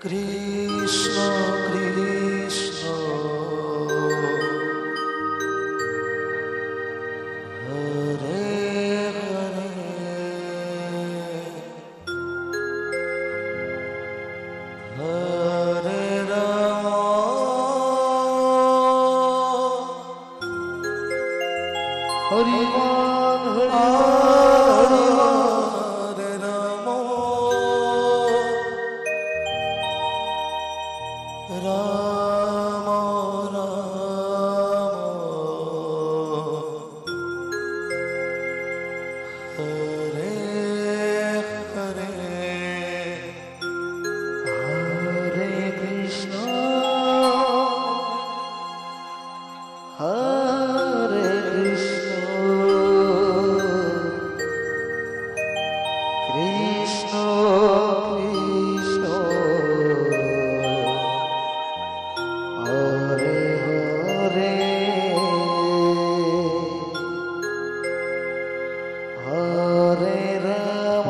Krishna Krishna Hare Hare Hare Ram Hari বল Hari হরে Ram Ram Ram Hare Hare Hare Krishna হরে Krishna Krishna Krishna Hare Hare Hare Ram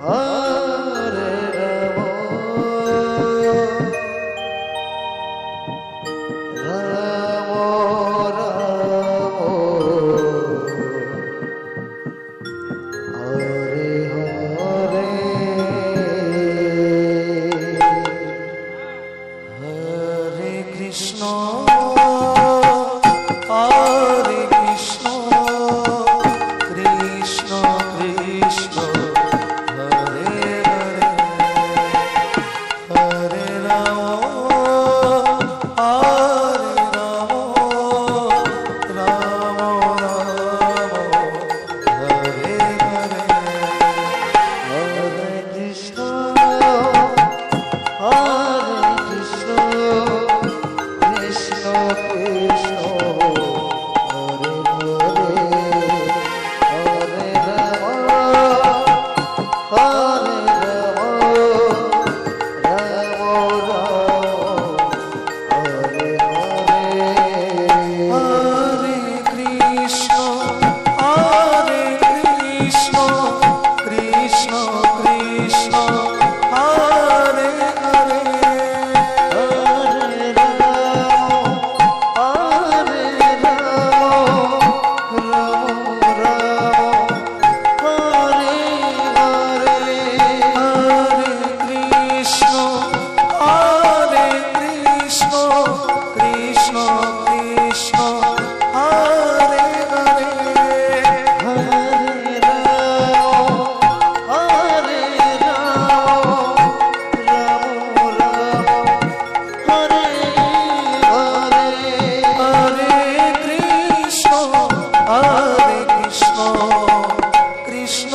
হরে Ram Ram Ram Hare Hare Hare Krishna হরে Krishna Krishna Krishna Hare Hare Hare Ram হরে Ram Ram Ram Hare Hare Hare Krishna হরে Krishna Krishna Krishna Hare Hare Hare Ram হরে Ram Hare Hare Hare Krishna হরে Krishna Krishna Krishna Hare Hare Hare Ram হরে Ram Ram Hare Hare Hare Krishna হরে Krishna Krishna Krishna Hare Hare Hare Ram হরে Ram Ram Hare Hare Hare Krishna Krishna